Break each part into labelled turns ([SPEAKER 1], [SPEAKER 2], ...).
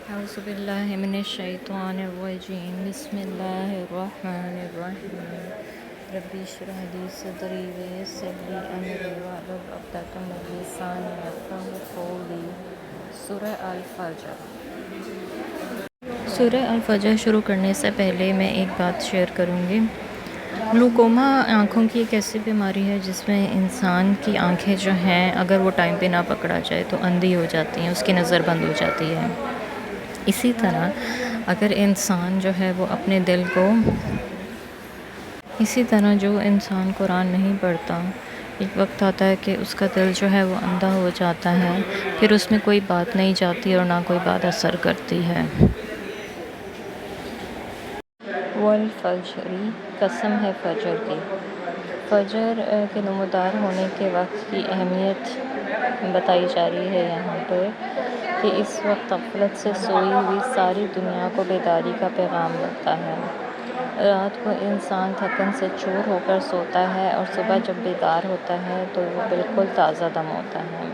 [SPEAKER 1] اعوذ باللہ من الشیطان الرجیم بسم اللہ الرحمن الرحیم ربی اشرح لی صدری ویسر لی امری واحلل عقدۃ من لسانی یفقہوا قولی۔ سورہ الفجر۔ سورہ الفجر شروع کرنے سے پہلے میں ایک بات شیئر کروں گی۔ گلوکوما آنکھوں کی ایک ایسی بیماری ہے جس میں انسان کی آنکھیں جو ہیں اگر وہ ٹائم پہ نہ پکڑا جائے تو اندھی ہو جاتی ہیں، اس کی نظر بند ہو جاتی ہے۔ اسی طرح اگر انسان جو ہے وہ اپنے دل کو جو انسان قرآن نہیں پڑھتا، ایک وقت آتا ہے کہ اس کا دل جو ہے وہ اندھا ہو جاتا ہے، پھر اس میں کوئی بات نہیں جاتی اور نہ کوئی بات اثر کرتی ہے۔ والفجر، قسم ہے فجر کی۔ فجر کے نمودار ہونے کے وقت کی اہمیت بتائی جا رہی ہے یہاں پہ کہ اس وقت غفلت سے سوئی ہوئی ساری دنیا کو بیداری کا پیغام ملتا ہے۔ رات کو انسان تھکن سے چور ہو کر سوتا ہے اور صبح جب بیدار ہوتا ہے تو وہ بالکل تازہ دم ہوتا ہے۔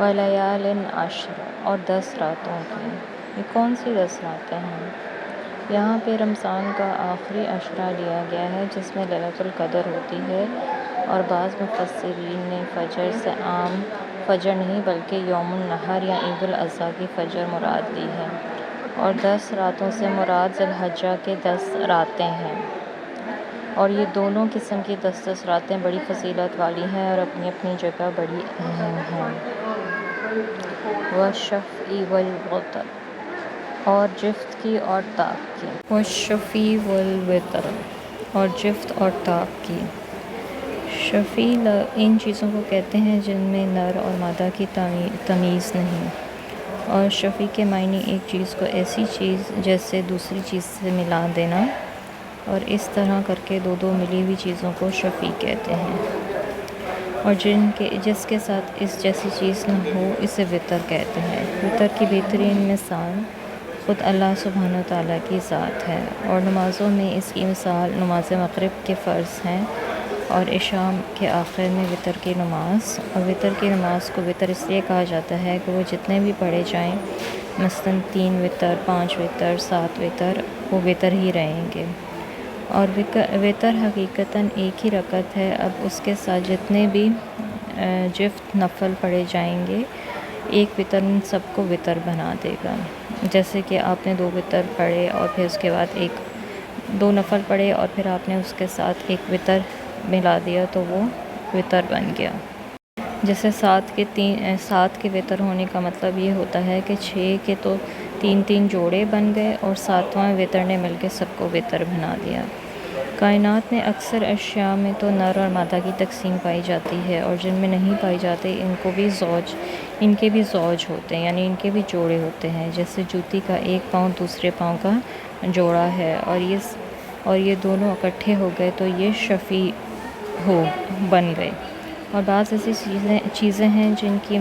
[SPEAKER 1] وَلَيَالٍ عَشْرٍ، اور 10 راتوں کی۔ یہ کون سی 10 راتیں ہیں؟ یہاں پہ رمضان کا آخری عشرہ لیا گیا ہے جس میں لیلۃ القدر ہوتی ہے، اور بعض مفسرین نے فجر سے عام فجر نہیں بلکہ یوم النحر یا عید الاضحیٰ کی فجر مراد لی ہے، اور 10 راتوں سے مراد ذی الحجہ کے 10 راتیں ہیں، اور یہ دونوں قسم کی 10 راتیں بڑی فضیلت والی ہیں اور اپنی اپنی جگہ بڑی اہم ہیں۔ والشفع والوتر، اور جفت کی اور طاق کی۔ والشفع والوتر، اور جفت اور طاق کی۔ شفیع ان چیزوں کو کہتے ہیں جن میں نر اور مادہ کی تمیز نہیں، اور شفیع کے معنی ایک چیز کو ایسی چیز جیسے دوسری چیز سے ملا دینا، اور اس طرح کر کے دو ملی ہوئی چیزوں کو شفیع کہتے ہیں، اور جس کے ساتھ اس جیسی چیز نہ ہو اسے وتر کہتے ہیں۔ وتر کی بہترین مثال خود اللہ سبحانہ وتعالیٰ کی ذات ہے، اور نمازوں میں اس کی مثال نماز مغرب کے فرض ہیں اور عشاء کے آخر میں وتر کی نماز، اور وتر کی نماز کو وتر اس لیے کہا جاتا ہے کہ وہ جتنے بھی پڑھے جائیں، مثلاً 3 وتر، 5 وتر، 7 وتر، وہ وتر ہی رہیں گے، اور وتر حقیقتاً ایک ہی رکعت ہے۔ اب اس کے ساتھ جتنے بھی جفت نفل پڑھے جائیں گے، ایک وتر ان سب کو وتر بنا دے گا۔ جیسے کہ آپ نے 2 وتر پڑھے اور پھر اس کے بعد 2 نفل پڑھے اور پھر آپ نے اس کے ساتھ ایک وتر ملا دیا تو وہ وتر بن گیا۔ جیسے 7 کے وتر ہونے کا مطلب یہ ہوتا ہے کہ 6 کے تو 3 جوڑے بن گئے اور 7واں وتر نے مل کے سب کو وتر بنا دیا۔ کائنات میں اکثر اشیاء میں تو نر اور مادہ کی تقسیم پائی جاتی ہے، اور جن میں نہیں پائی جاتی ان کے بھی زوج ہوتے ہیں، یعنی ان کے بھی جوڑے ہوتے ہیں، جیسے جوتی کا ایک پاؤں دوسرے پاؤں کا جوڑا ہے، اور یہ دونوں اکٹھے ہو گئے تو یہ شفیع بن گئے۔ اور بعض ایسی چیزیں ہیں جن کی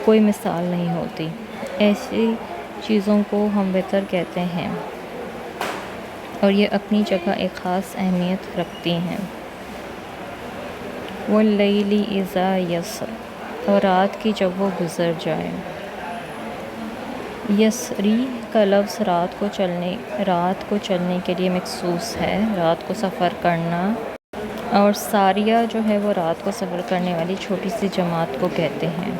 [SPEAKER 1] کوئی مثال نہیں ہوتی، ایسی چیزوں کو ہم وتر کہتے ہیں، اور یہ اپنی جگہ ایک خاص اہمیت رکھتی ہیں۔ واللیل اذا یسر، اور رات کی جب وہ گزر جائے۔ یسری کا لفظ رات کو چلنے کے لیے مخصوص ہے، رات کو سفر کرنا، اور ساریہ جو ہے وہ رات کو سفر کرنے والی چھوٹی سی جماعت کو کہتے ہیں،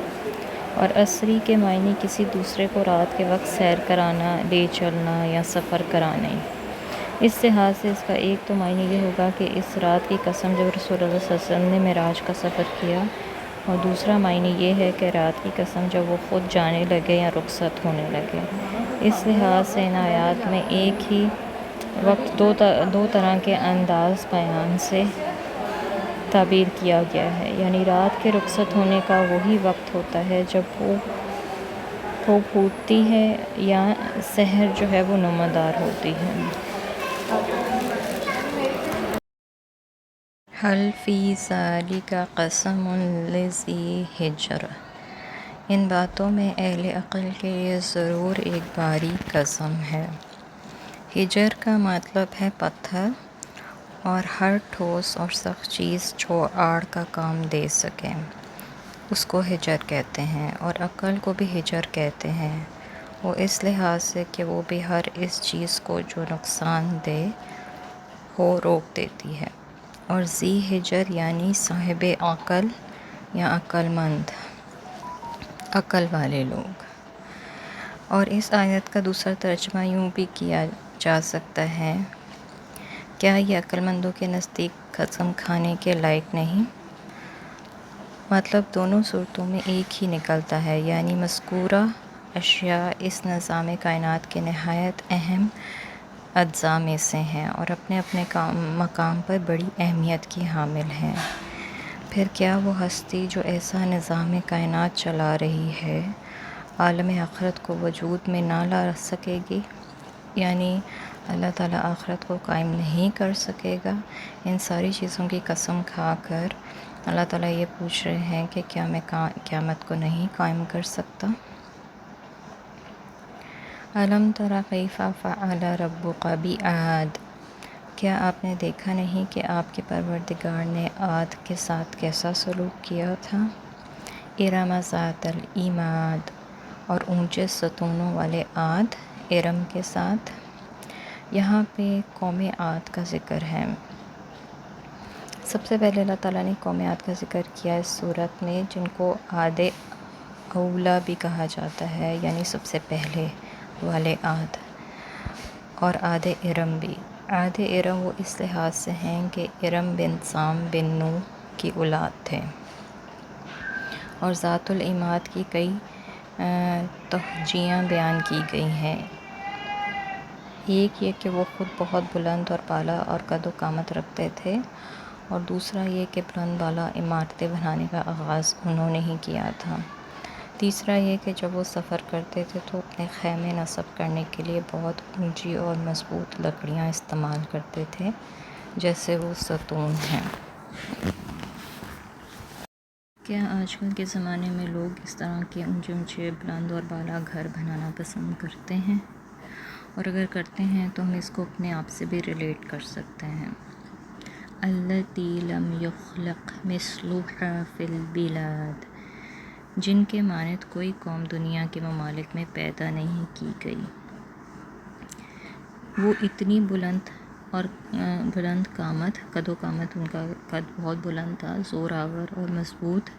[SPEAKER 1] اور اسری کے معنی کسی دوسرے کو رات کے وقت سیر کرانا، لے چلنا یا سفر کرانے۔ اس لحاظ سے اس کا ایک تو معنی یہ ہوگا کہ اس رات کی قسم جب رسول اللہ صلی اللہ علیہ وسلم نے معراج کا سفر کیا، اور دوسرا معنی یہ ہے کہ رات کی قسم جب وہ خود جانے لگے یا رخصت ہونے لگے۔ اس لحاظ سے ان آیات میں ایک ہی وقت دو طرح کے انداز بیان سے تعبیر کیا گیا ہے، یعنی رات کے رخصت ہونے کا وہی وقت ہوتا ہے جب وہ پھوٹتی ہے یا سحر جو ہے وہ نمودار ہوتی ہے۔ حل فی ذلک قسم لذی حجر، ان باتوں میں اہل عقل کے لیے ضرور ایک باریک قسم ہے۔ حجر کا مطلب ہے پتھر، اور ہر ٹھوس اور سخت چیز جو آڑ کا کام دے سکے اس کو حجر کہتے ہیں، اور عقل کو بھی حجر کہتے ہیں، وہ اس لحاظ سے کہ وہ بھی ہر اس چیز کو جو نقصان دہ ہو روک دیتی ہے، اور ذی ہجر یعنی صاحب عقل یا عقل مند، عقل والے لوگ۔ اور اس آیت کا دوسرا ترجمہ یوں بھی کیا جا سکتا ہے، کیا یہ عقل مندوں کے نزدیک قسم کھانے کے لائق نہیں؟ مطلب دونوں صورتوں میں ایک ہی نکلتا ہے، یعنی مذکورہ اشیاء اس نظام کائنات کے نہایت اہم اجزاء میں سے ہیں اور اپنے اپنے مقام پر بڑی اہمیت کی حامل ہیں۔ پھر کیا وہ ہستی جو ایسا نظام کائنات چلا رہی ہے عالم آخرت کو وجود میں نہ لا سکے گی؟ یعنی اللہ تعالیٰ آخرت کو قائم نہیں کر سکے گا؟ ان ساری چیزوں کی قسم کھا کر اللہ تعالیٰ یہ پوچھ رہے ہیں کہ کیا میں قیامت کو نہیں قائم کر سکتا؟ أَلَمْ تَرَ كَيْفَ فَعَلَ رَبُّكَ بِعَادٍ، کیا آپ نے دیکھا نہیں کہ آپ کے پروردگار نے عاد کے ساتھ کیسا سلوک کیا تھا؟ ارم ذات العماد، اور اونچے ستونوں والے عاد، ارم کے ساتھ۔ یہاں پہ قوم عاد کا ذکر ہے۔ سب سے پہلے اللہ تعالیٰ نے قوم عاد کا ذکر کیا اس صورت میں، جن کو عاد اولا بھی کہا جاتا ہے، یعنی سب سے پہلے والے عاد، اور عاد ارم بھی۔ عاد ارم وہ اس لحاظ سے ہیں کہ ارم بن سام بن نوح کی اولاد تھے، اور ذات العماد کی کئی توجیہیں بیان کی گئی ہیں۔ ایک یہ کہ وہ خود بہت بلند اور بالا اور قد و قامت رکھتے تھے، اور دوسرا یہ کہ بلند بالا عمارتیں بنانے کا آغاز انہوں نے ہی کیا تھا۔ تیسرا یہ کہ جب وہ سفر کرتے تھے تو اپنے خیمے نصب کرنے کے لیے بہت اونچی اور مضبوط لکڑیاں استعمال کرتے تھے، جیسے وہ ستون ہیں۔ کیا آج کل کے زمانے میں لوگ اس طرح کے اونچے اونچے بلند اور بالا گھر بنانا پسند کرتے ہیں؟ اور اگر کرتے ہیں تو ہم اس کو اپنے آپ سے بھی ریلیٹ کر سکتے ہیں۔ التی لم یخلق مثلها فی البلاد، جن کے مانند کوئی قوم دنیا کے ممالک میں پیدا نہیں کی گئی۔ وہ اتنی بلند قامت، قد و قامت، ان کا قد بہت بلند تھا، زور آور اور مضبوط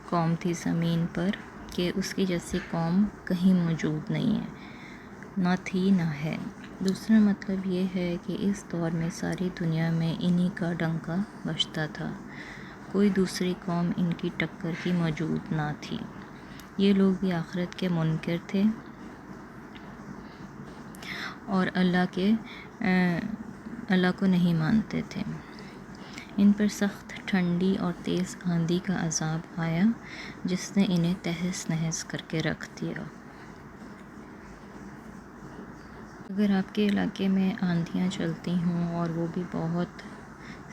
[SPEAKER 1] قوم تھی زمین پر، کہ اس کی جیسی قوم کہیں موجود نہیں ہے، نہ تھی نہ ہے۔ دوسرا مطلب یہ ہے کہ اس دور میں ساری دنیا میں انہی کا ڈنکا بجتا تھا، کوئی دوسری قوم ان کی ٹکر کی موجود نہ تھی۔ یہ لوگ بھی آخرت کے منکر تھے اور اللہ کو نہیں مانتے تھے۔ ان پر سخت ٹھنڈی اور تیز آندھی کا عذاب آیا جس نے انہیں تہس نہس کر کے رکھ دیا۔ اگر آپ کے علاقے میں آندھیاں چلتی ہوں اور وہ بھی بہت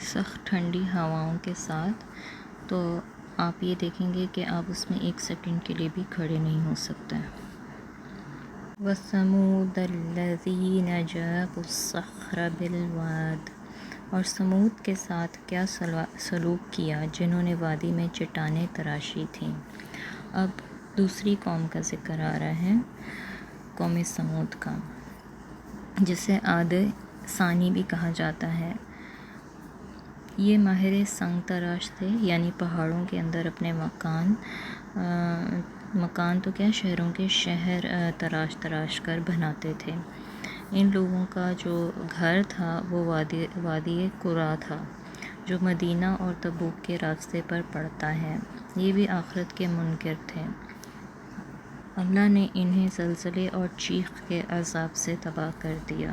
[SPEAKER 1] سخت ٹھنڈی ہواؤں کے ساتھ، تو آپ یہ دیکھیں گے کہ آپ اس میں ایک سیکنڈ کے لیے بھی کھڑے نہیں ہو سکتے۔ وَثَمُودَ الَّذِينَ جَابُوا الصَّخْرَ بِالْوَادِ، اور سمود کے ساتھ کیا سلوک کیا جنہوں نے وادی میں چٹانیں تراشی تھیں۔ اب دوسری قوم کا ذکر آ رہا ہے، قوم سمود کا، جسے عاد ثانی بھی کہا جاتا ہے۔ یہ ماہر سنگ تراش تھے، یعنی پہاڑوں کے اندر اپنے مکان تو کیا، شہروں کے شہر تراش کر بناتے تھے۔ ان لوگوں کا جو گھر تھا وہ وادی قرا تھا، جو مدینہ اور تبوک کے راستے پر پڑتا ہے۔ یہ بھی آخرت کے منکر تھے۔ اللہ نے انہیں زلزلے اور چیخ کے عذاب سے تباہ کر دیا۔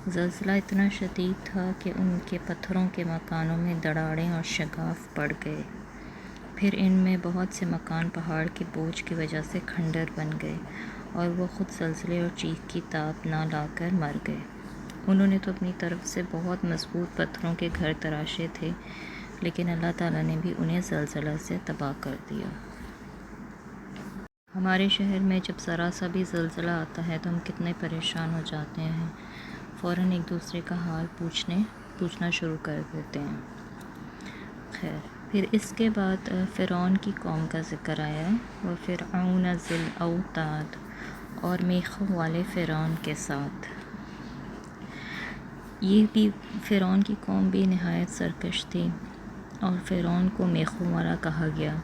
[SPEAKER 1] زلزلہ اتنا شدید تھا کہ ان کے پتھروں کے مکانوں میں دراڑیں اور شگاف پڑ گئے، پھر ان میں بہت سے مکان پہاڑ کے بوجھ کی وجہ سے کھنڈر بن گئے، اور وہ خود زلزلے اور چیخ کی تاب نہ لا کر مر گئے۔ انہوں نے تو اپنی طرف سے بہت مضبوط پتھروں کے گھر تراشے تھے، لیکن اللہ تعالیٰ نے بھی انہیں زلزلہ سے تباہ کر دیا۔ ہمارے شہر میں جب ذرا سا بھی زلزلہ آتا ہے تو ہم کتنے پریشان ہو جاتے ہیں، فوراً ایک دوسرے کا حال پوچھنا شروع کر دیتے ہیں۔ خیر، پھر اس کے بعد فرعون کی قوم کا ذکر آیا ہے۔ وَفِرْعَوْنَ ذِی الْأَوْتَادِ، اور میخوں والے فرعون کے ساتھ۔ یہ بھی فرعون کی قوم بھی نہایت سرکش تھی اور فرعون کو میخوں والا کہا گیا۔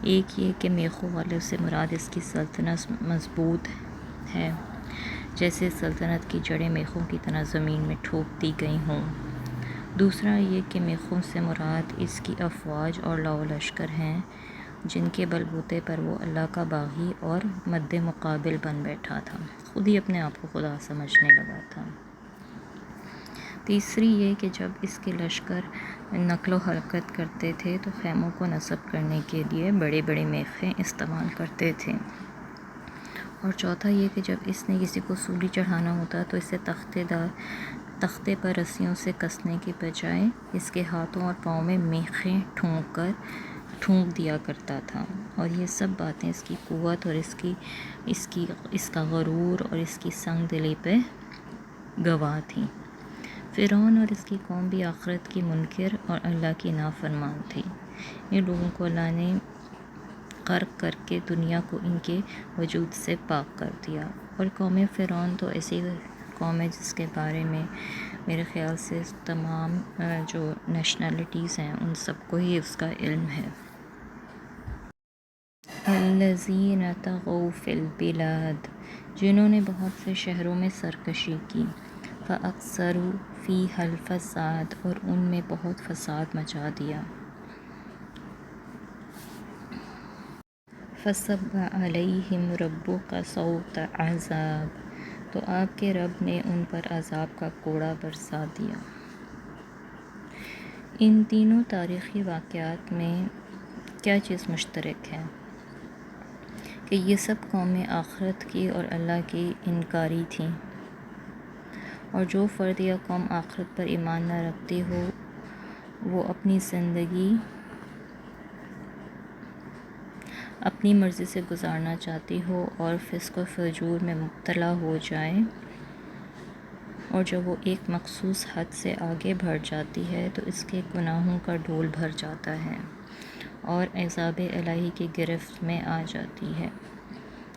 [SPEAKER 1] ایک یہ کہ میخوں والے سے مراد اس کی سلطنت مضبوط ہے، جیسے سلطنت کی جڑیں میخوں کی طرح زمین میں ٹھوک دی گئی ہوں۔ دوسرا یہ کہ میخوں سے مراد اس کی افواج اور لاؤ لشکر ہیں، جن کے بلبوتے پر وہ اللہ کا باغی اور مد مقابل بن بیٹھا تھا، خود ہی اپنے آپ کو خدا سمجھنے لگا تھا۔ تیسری یہ کہ جب اس کے لشکر نقل و حرکت کرتے تھے تو خیموں کو نصب کرنے کے لیے بڑے بڑے میخیں استعمال کرتے تھے۔ اور چوتھا یہ کہ جب اس نے کسی کو سولی چڑھانا ہوتا تو اسے تختے پر رسیوں سے کسنے کے بجائے اس کے ہاتھوں اور پاؤں میں میخیں ٹھونک دیا کرتا تھا، اور یہ سب باتیں اس کی قوت اور اس کا غرور اور اس کی سنگ دلی پہ گواہ تھیں۔ فرعون اور اس کی قوم بھی آخرت کی منکر اور اللہ کی نافرمان تھی۔ ان لوگوں کو اللہ نے غرق کر کے دنیا کو ان کے وجود سے پاک کر دیا، اور قوم فرعون تو ایسی قوم ہے جس کے بارے میں میرے خیال سے تمام جو نیشنلٹیز ہیں ان سب کو ہی اس کا علم ہے۔ الذین طغوا فی البلاد، جنہوں نے بہت سے شہروں میں سرکشی کی، فاکثروا فیہا الفساد، اور ان میں بہت فساد مچا دیا۔ فصب علیہم ربک صوت عذاب، تو آپ کے رب نے ان پر عذاب کا کوڑا برسا دیا۔ ان تینوں تاریخی واقعات میں کیا چیز مشترک ہے کہ یہ سب قومیں آخرت کی اور اللہ کی انکاری تھیں، اور جو فرد یا قوم آخرت پر ایمان نہ رکھتی ہو وہ اپنی زندگی اپنی مرضی سے گزارنا چاہتی ہو اور فسق و فجور میں مبتلا ہو جائے، اور جب وہ ایک مخصوص حد سے آگے بڑھ جاتی ہے تو اس کے گناہوں کا ڈول بھر جاتا ہے اور عذاب الہی کی گرفت میں آ جاتی ہے۔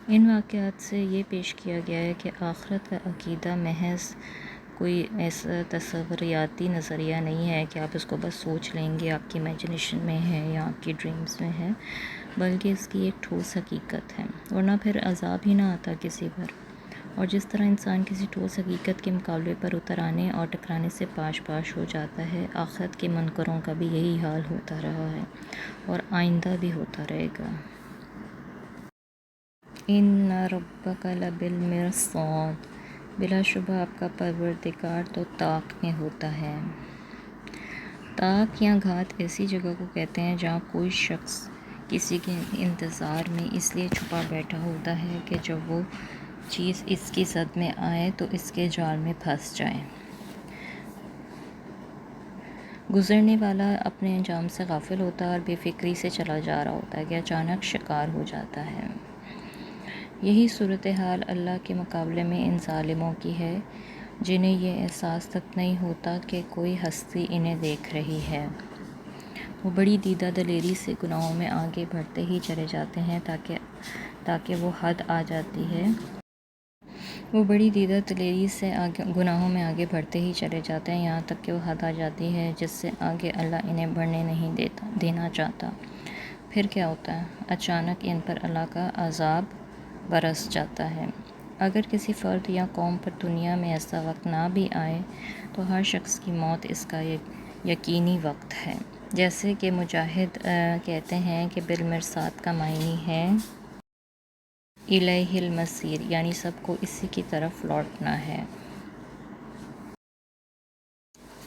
[SPEAKER 1] ان واقعات سے یہ پیش کیا گیا ہے کہ آخرت کا عقیدہ محض کوئی ایسا تصوریاتی نظریہ نہیں ہے کہ آپ اس کو بس سوچ لیں گے، آپ کی امیجنیشن میں ہے یا آپ کی ڈریمز میں ہے، بلکہ اس کی ایک ٹھوس حقیقت ہے، ورنہ پھر عذاب ہی نہ آتا کسی پر۔ اور جس طرح انسان کسی ٹھوس حقیقت کے مقابلے پر اتر آنے اور ٹکرانے سے پاش ہو جاتا ہے، آخرت کے منکروں کا بھی یہی حال ہوتا رہا ہے اور آئندہ بھی ہوتا رہے گا۔ ان ربک لبالمرصاد، بلا شبہ آپ کا پروردگار تو طاق میں ہوتا ہے۔ طاق یا گھات ایسی جگہ کو کہتے ہیں جہاں کوئی شخص کسی کے انتظار میں اس لیے چھپا بیٹھا ہوتا ہے کہ جب وہ چیز اس کی زد میں آئے تو اس کے جال میں پھنس جائے۔ گزرنے والا اپنے انجام سے غافل ہوتا ہے اور بے فکری سے چلا جا رہا ہوتا ہے کہ اچانک شکار ہو جاتا ہے۔ یہی صورتحال اللہ کے مقابلے میں ان ظالموں کی ہے جنہیں یہ احساس تک نہیں ہوتا کہ کوئی ہستی انہیں دیکھ رہی ہے۔ وہ بڑی دیدہ دلیری سے گناہوں میں آگے بڑھتے ہی چلے جاتے ہیں تاکہ وہ حد آ جاتی ہے۔ وہ بڑی دیدہ دلیری سے گناہوں میں آگے بڑھتے ہی چلے جاتے ہیں یہاں تک کہ وہ حد آ جاتی ہے جس سے آگے اللہ انہیں بڑھنے نہیں دینا چاہتا۔ پھر کیا ہوتا ہے؟ اچانک ان پر اللہ کا عذاب برس جاتا ہے۔ اگر کسی فرد یا قوم پر دنیا میں ایسا وقت نہ بھی آئے تو ہر شخص کی موت اس کا یقینی وقت ہے۔ جیسے کہ مجاہد کہتے ہیں کہ بالمرصاد کا معنی ہے الیہ المصیر، یعنی سب کو اسی کی طرف لوٹنا ہے۔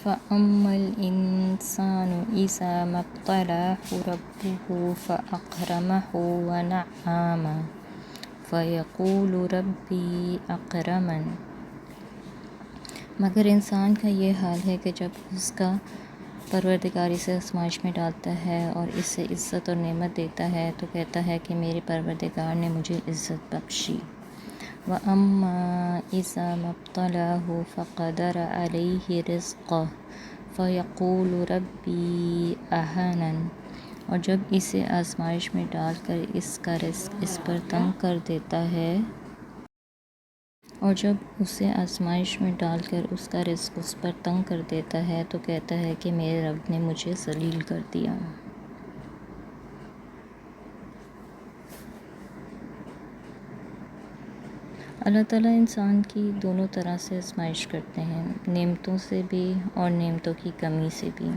[SPEAKER 1] فَأَمَّا الْإِنسَانُ إِذَا مَا ابْتَلَاهُ رَبُّهُ فَأَكْرَمَهُ وَنَعَّمَهُ فَيَقُولُ رَبِّي أَكْرَمَنِ، مگر انسان کا یہ حال ہے کہ جب اس کا پروردگار اسے آزمائش میں ڈالتا ہے اور اسے عزت اور نعمت دیتا ہے تو کہتا ہے کہ میرے پروردگار نے مجھے عزت بخشی۔ وَأَمَّا إِذَا مَا ابْتَلَاهُ فَقَدَرَ عَلَيْهِ رِزْقَهُ فَيَقُولُ رَبِّي أَهَانَنِ، اور جب اسے آزمائش میں ڈال کر اس کا رزق اس پر تنگ کر دیتا ہے اور جب اسے آزمائش میں ڈال کر اس کا رزق اس پر تنگ کر دیتا ہے تو کہتا ہے کہ میرے رب نے مجھے ذلیل کر دیا۔ اللہ تعالیٰ انسان کی دونوں طرح سے آزمائش کرتے ہیں، نعمتوں سے بھی اور نعمتوں کی کمی سے بھی۔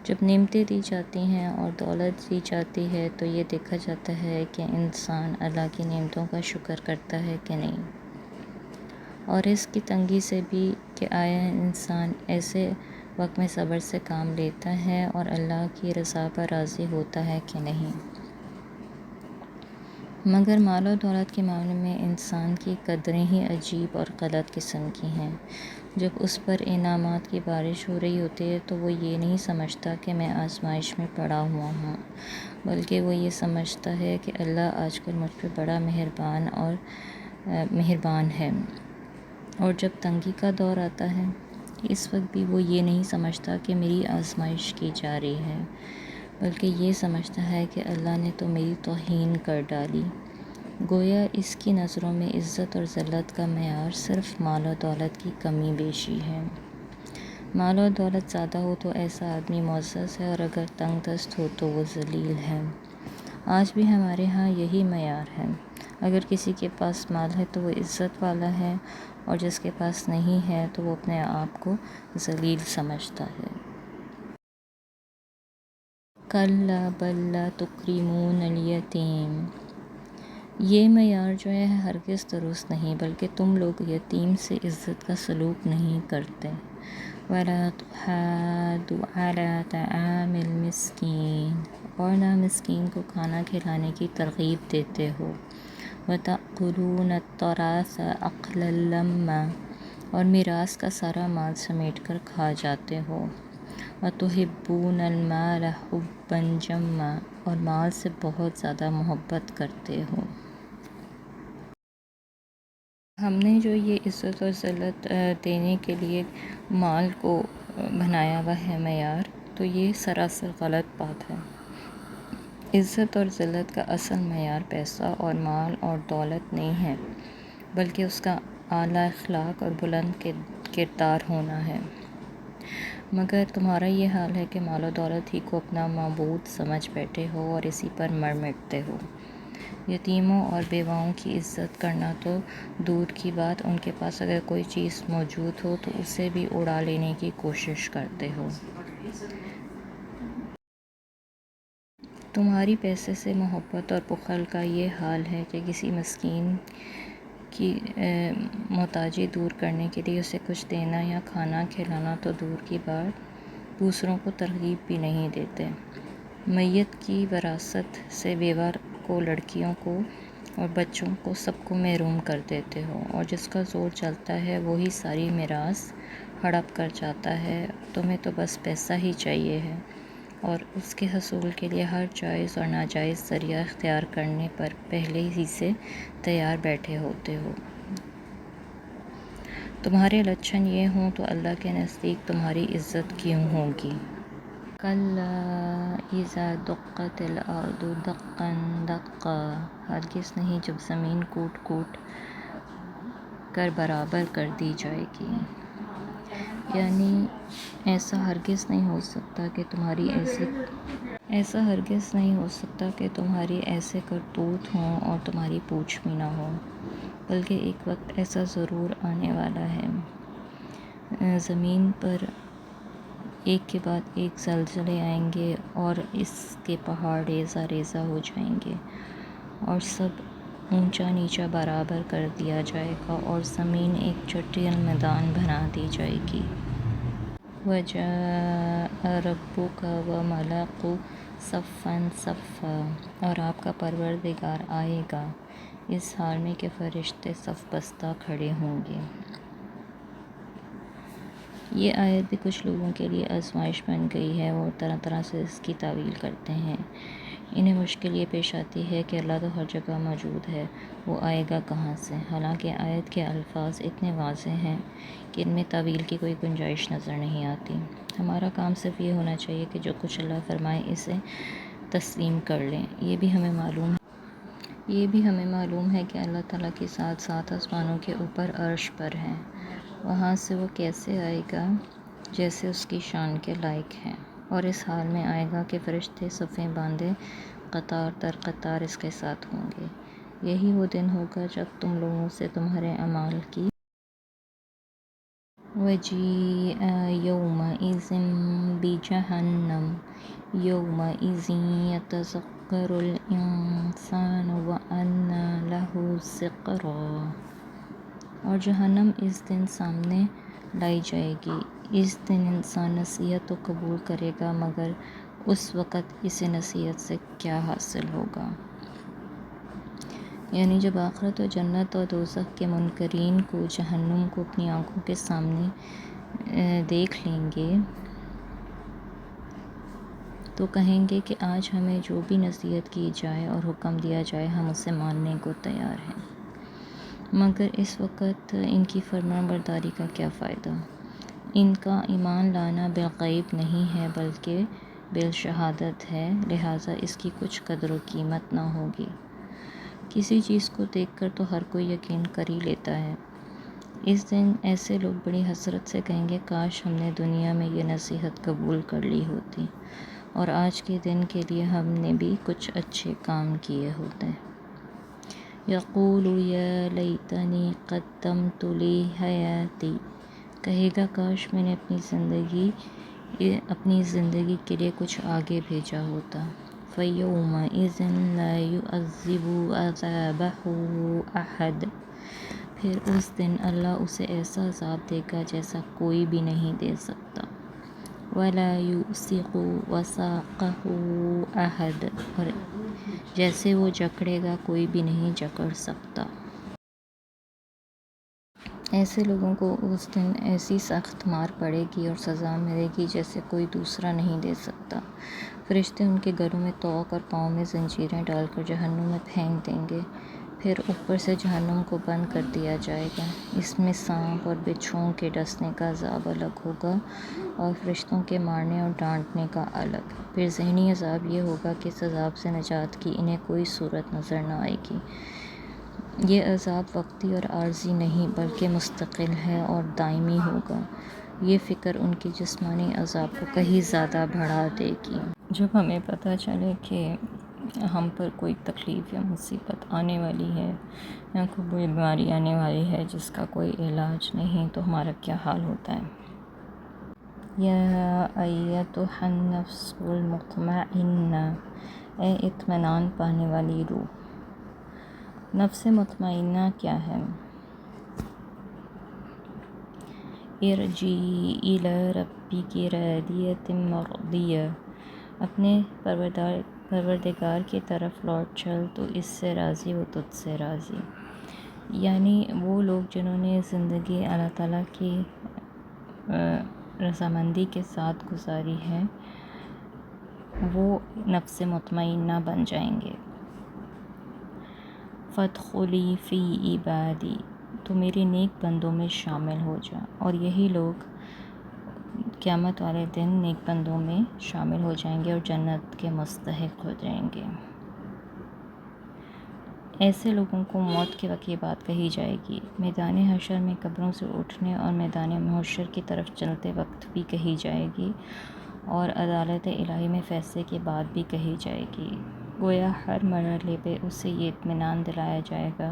[SPEAKER 1] جب نعمتیں دی جاتی ہیں اور دولت دی جاتی ہے تو یہ دیکھا جاتا ہے کہ انسان اللہ کی نعمتوں کا شکر کرتا ہے کہ نہیں، اور اس کی تنگی سے بھی کہ آیا انسان ایسے وقت میں صبر سے کام لیتا ہے اور اللہ کی رضا پر راضی ہوتا ہے کہ نہیں۔ مگر مال و دولت کے معاملے میں انسان کی قدریں ہی عجیب اور غلط قسم کی ہیں۔ جب اس پر انعامات کی بارش ہو رہی ہوتی ہے تو وہ یہ نہیں سمجھتا کہ میں آزمائش میں پڑا ہوا ہوں، بلکہ وہ یہ سمجھتا ہے کہ اللہ آج کل مجھ پہ بڑا مہربان ہے۔ اور جب تنگی کا دور آتا ہے اس وقت بھی وہ یہ نہیں سمجھتا کہ میری آزمائش کی جا رہی ہے، بلکہ یہ سمجھتا ہے کہ اللہ نے تو میری توہین کر ڈالی۔ گویا اس کی نظروں میں عزت اور ذلت کا معیار صرف مال و دولت کی کمی بیشی ہے۔ مال و دولت زیادہ ہو تو ایسا آدمی معزز ہے، اور اگر تنگ دست ہو تو وہ ذلیل ہے۔ آج بھی ہمارے ہاں یہی معیار ہے۔ اگر کسی کے پاس مال ہے تو وہ عزت والا ہے، اور جس کے پاس نہیں ہے تو وہ اپنے آپ کو ذلیل سمجھتا ہے۔ کَلَّا بَل لَا تُکْرِمُونَ الْیَتِیمَ، یہ معیار جو ہے ہرگز درست نہیں، بلکہ تم لوگ یتیم سے عزت کا سلوک نہیں کرتے۔ وَلَا تُحَاضُّونَ عَلَىٰ طَعَامِ الْمِسْکِینِ، اور نہ مسکین کو کھانا کھلانے کی ترغیب دیتے ہو۔ وَتَأْکُلُونَ التُّرَاثَ أَکْلًا لَمًّا، اور میراث کا سارا مال سمیٹ کر کھا جاتے ہو۔ وَتُحِبُّونَ الْمَالَ حُبًّا جَمًّا، اور مال سے بہت زیادہ محبت کرتے ہو۔ ہم نے جو یہ عزت اور ذلت دینے کے لیے مال کو بنایا ہوا ہے معیار، تو یہ سراسر غلط بات ہے۔ عزت اور ذلت کا اصل معیار پیسہ اور مال اور دولت نہیں ہے، بلکہ اس کا اعلیٰ اخلاق اور بلند کردار ہونا ہے۔ مگر تمہارا یہ حال ہے کہ مال و دولت ہی کو اپنا معبود سمجھ بیٹھے ہو اور اسی پر مر مٹتے ہو۔ یتیموں اور بیواؤں کی عزت کرنا تو دور کی بات، ان کے پاس اگر کوئی چیز موجود ہو تو اسے بھی اڑا لینے کی کوشش کرتے ہو۔ تمہاری پیسے سے محبت اور بخل کا یہ حال ہے کہ کسی مسکین کی محتاجی دور کرنے کے لیے اسے کچھ دینا یا کھانا کھلانا تو دور کی بات، دوسروں کو ترغیب بھی نہیں دیتے۔ میت کی وراثت سے بیوہ کو، لڑکیوں کو اور بچوں کو سب کو محروم کر دیتے ہو، اور جس کا زور چلتا ہے وہی ساری میراث ہڑپ کر جاتا ہے۔ تمہیں تو بس پیسہ ہی چاہیے ہے، اور اس کے حصول کے لیے ہر جائز اور ناجائز ذریعہ اختیار کرنے پر پہلے ہی سے تیار بیٹھے ہوتے ہو۔ تمہارے لچھن یہ ہوں تو اللہ کے نزدیک تمہاری عزت کیوں ہوگی؟ کَلَّا اِذَا دُقَّتِ الْأَرْضُ دَقًّا دَقًّا، ہرگز نہیں جب زمین کوٹ کوٹ کر برابر کر دی جائے گی۔ یعنی ایسا ہرگز نہیں ہو سکتا کہ تمہاری ایسے کرتوت ہوں اور تمہاری پوچھ بھی نہ ہو، بلکہ ایک وقت ایسا ضرور آنے والا ہے، زمین پر ایک کے بعد ایک زلزلے آئیں گے اور اس کے پہاڑ ریزہ ریزہ ہو جائیں گے، اور سب اونچا نیچا برابر کر دیا جائے گا، اور زمین ایک چٹیل میدان بنا دی جائے گی۔ وَجَاءَ رَبُّكَ وَالْمَلَكُ صَفًّا صَفًّا، اور آپ کا پروردگار آئے گا اس حال میں کہ فرشتے صف بستہ کھڑے ہوں گے۔ یہ آیت بھی کچھ لوگوں کے لیے آزمائش بن گئی ہے، وہ طرح طرح سے اس کی تاویل کرتے ہیں۔ انہیں مشکل یہ پیش آتی ہے کہ اللہ تو ہر جگہ موجود ہے، وہ آئے گا کہاں سے؟ حالانکہ آیت کے الفاظ اتنے واضح ہیں کہ ان میں تاویل کی کوئی گنجائش نظر نہیں آتی۔ ہمارا کام صرف یہ ہونا چاہیے کہ جو کچھ اللہ فرمائے اسے تسلیم کر لیں۔ یہ بھی ہمیں معلوم ہے یہ بھی ہمیں معلوم ہے کہ اللہ تعالیٰ کے ساتھ سات آسمانوں کے اوپر عرش پر ہیں، وہاں سے وہ کیسے آئے گا جیسے اس کی شان کے لائق ہیں، اور اس حال میں آئے گا کہ فرشتے صفیں باندھے قطار در قطار اس کے ساتھ ہوں گے۔ یہی وہ دن ہوگا جب تم لوگوں سے تمہارے اعمال کی وَجِيءَ يَوْمَئِذٍ بِجَهَنَّمَ يَوْمَئِذٍ يَتَذَكَّرُ الْإِنسَانُ وَأَنَّىٰ لَهُ الذِّكْرَىٰ۔ اور جہنم اس دن سامنے لائی جائے گی۔ اس دن انسان نصیحت تو قبول کرے گا، مگر اس وقت اسے نصیحت سے کیا حاصل ہوگا؟ یعنی جب آخرت و جنت اور دوزخ کے منکرین کو جہنم کو اپنی آنکھوں کے سامنے دیکھ لیں گے تو کہیں گے کہ آج ہمیں جو بھی نصیحت کی جائے اور حکم دیا جائے ہم اسے ماننے کو تیار ہیں، مگر اس وقت ان کی فرمان برداری کا کیا فائدہ؟ ان کا ایمان لانا بالغیب نہیں ہے بلکہ بالشہادت ہے، لہٰذا اس کی کچھ قدر و قیمت نہ ہوگی۔ کسی چیز کو دیکھ کر تو ہر کوئی یقین کر ہی لیتا ہے۔ اس دن ایسے لوگ بڑی حسرت سے کہیں گے کاش ہم نے دنیا میں یہ نصیحت قبول کر لی ہوتی اور آج کے دن کے لیے ہم نے بھی کچھ اچھے کام کیے ہوتے۔ یقول یا لیتنی قدمت لحیاتی، کہے گا کاش میں نے اپنی زندگی کے لیے کچھ آگے بھیجا ہوتا۔ فَيَوْمَئِذٍ لَا يُعَذِّبُ عَذَابَهُ أَحَدٌ، پھر اس دن اللہ اسے ایسا عذاب دے گا جیسا کوئی بھی نہیں دے سکتا۔ وَلَا يُوثِقُ وَثَاقَهُ أَحَدٌ، اور جیسے وہ جکڑے گا کوئی بھی نہیں جکڑ سکتا۔ ایسے لوگوں کو اس دن ایسی سخت مار پڑے گی اور سزا ملے گی جیسے کوئی دوسرا نہیں دے سکتا۔ فرشتے ان کے گلوں میں طوق اور پاؤں میں زنجیریں ڈال کر جہنم میں پھینک دیں گے، پھر اوپر سے جہنم کو بند کر دیا جائے گا۔ اس میں سانپ اور بچھوؤں کے ڈسنے کا عذاب الگ ہوگا اور فرشتوں کے مارنے اور ڈانٹنے کا الگ۔ پھر ذہنی عذاب یہ ہوگا کہ اس عذاب سے نجات کی انہیں کوئی صورت نظر نہ آئے گی۔ یہ عذاب وقتی اور عارضی نہیں بلکہ مستقل ہے اور دائمی ہوگا۔ یہ فکر ان کے جسمانی عذاب کو کہیں زیادہ بڑھا دے گی۔ جب ہمیں پتہ چلے کہ ہم پر کوئی تکلیف یا مصیبت آنے والی ہے یا کوئی بیماری آنے والی ہے جس کا کوئی علاج نہیں تو ہمارا کیا حال ہوتا ہے؟ یا ایتھا النفس المطمئنہ، اے اطمینان پانے والی روح۔ نفس مطمئنہ کیا ہے؟ ارجعی الی ربک راضیۃ مرضیہ، اپنے پروردگار کی طرف لوٹ چل تو اس سے راضی وہ تجھ سے راضی۔ یعنی وہ لوگ جنہوں نے زندگی اللہ تعالیٰ کی رضامندی کے ساتھ گزاری ہے وہ نفس مطمئنہ بن جائیں گے۔ فَادْخُلِی فِی عِبَادِی، تو میرے نیک بندوں میں شامل ہو جا، اور یہی لوگ قیامت والے دن نیک بندوں میں شامل ہو جائیں گے اور جنت کے مستحق ہو جائیں گے۔ ایسے لوگوں کو موت کے وقت یہ بات کہی جائے گی، میدان حشر میں قبروں سے اٹھنے اور میدان محشر کی طرف چلتے وقت بھی کہی جائے گی، اور عدالت الہی میں فیصلے کے بعد بھی کہی جائے گی۔ گویا ہر مرحلے پہ اسے یہ اطمینان دلایا جائے گا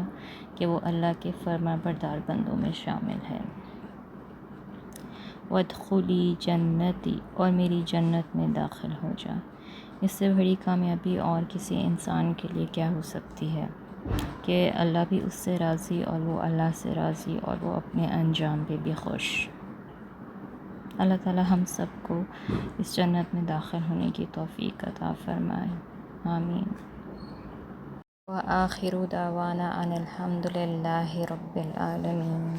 [SPEAKER 1] کہ وہ اللہ کے فرمانبردار بندوں میں شامل ہے۔ وَادْخُلِی جنتی، اور میری جنت میں داخل ہو جا۔ اس سے بڑی کامیابی اور کسی انسان کے لیے کیا ہو سکتی ہے کہ اللہ بھی اس سے راضی اور وہ اللہ سے راضی اور وہ اپنے انجام پہ بھی خوش۔ اللہ تعالیٰ ہم سب کو اس جنت میں داخل ہونے کی توفیق عطا فرمائے، آمین۔ وآخر دعوانا ان الحمد للہ رب العالمین۔